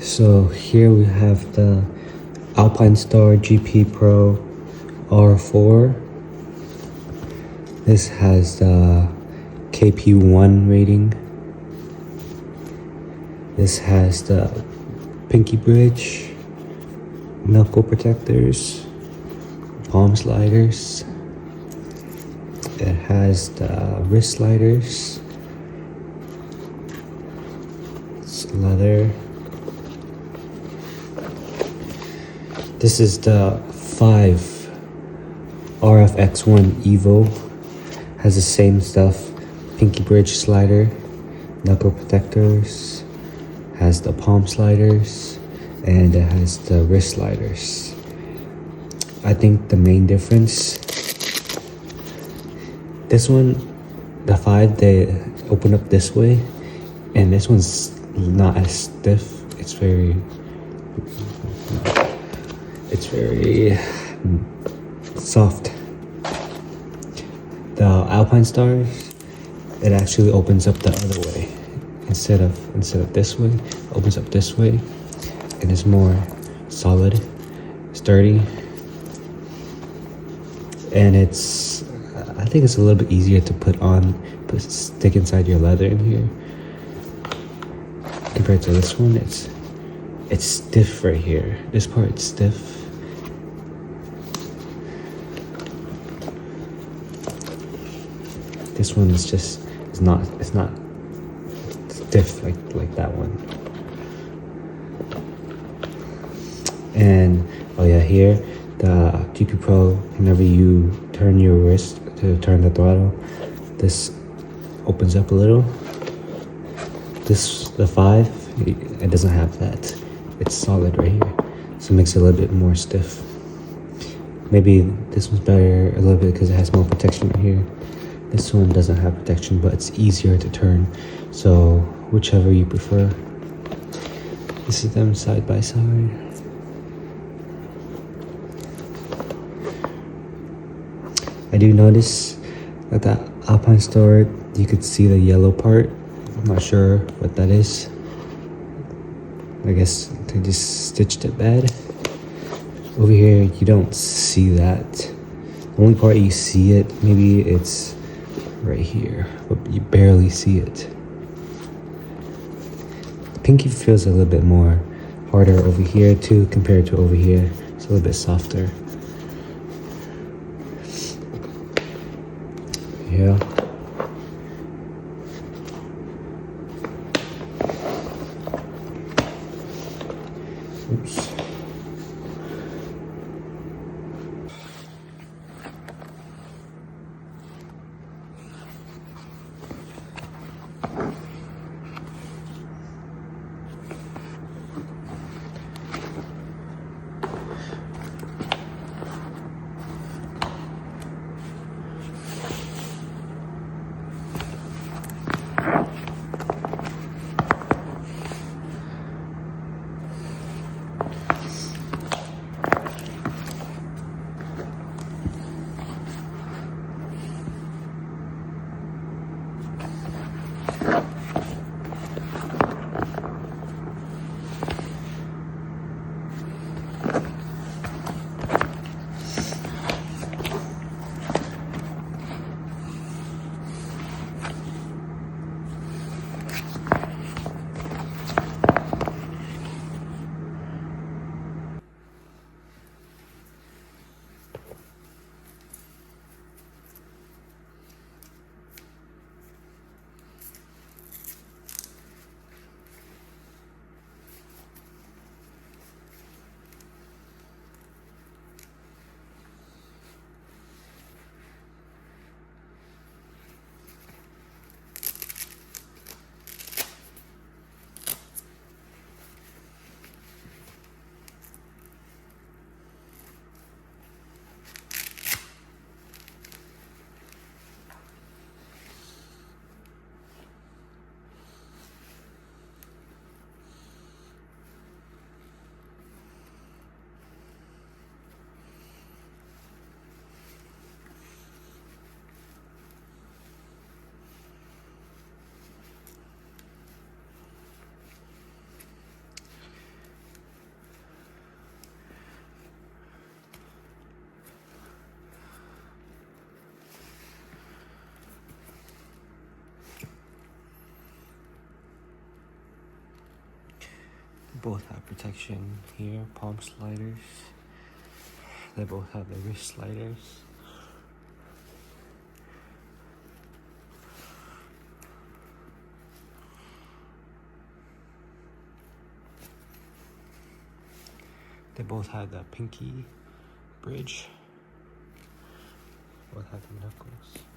So here we have the Alpine Star GP Pro4. This has the KP1 rating. This has the pinky bridge, knuckle protectors, palm sliders. It has the wrist sliders. It's leather. This is the 5 RFX1 Evo. Has the same stuff. Pinky bridge slider, knuckle protectors, has the palm sliders, and it has the wrist sliders. I think the main difference, this one, the 5, they open up this way, and this one's not as stiff. It's very soft. The Alpine Stars, it actually opens up the other way. Instead of this way, it opens up this way, and it's more solid, sturdy, and I think it's a little bit easier to stick inside your leather in here compared to this one. It's stiff right here. This part's stiff. This one is just it's not stiff like that one. And oh yeah, here the GP Pro, whenever you turn your wrist to turn the throttle, this opens up a little. The 5, it doesn't have that. It's solid right here, so it makes it a little bit more stiff. Maybe this one's better a little bit because it has more protection right here. This one doesn't have protection, but it's easier to turn. So whichever you prefer. This is them side by side. I do notice that the Alpine Star, you could see the yellow part. I'm not sure what that is. I guess they just stitched it bad. Over here, you don't see that. The only part you see it, maybe it's right here, but you barely see it. The pinky feels a little bit more harder over here too compared to over here. It's a little bit softer. Yeah. Oops. both have protection here, palm sliders. They both have the wrist sliders. They both have the pinky bridge. Both have the knuckles.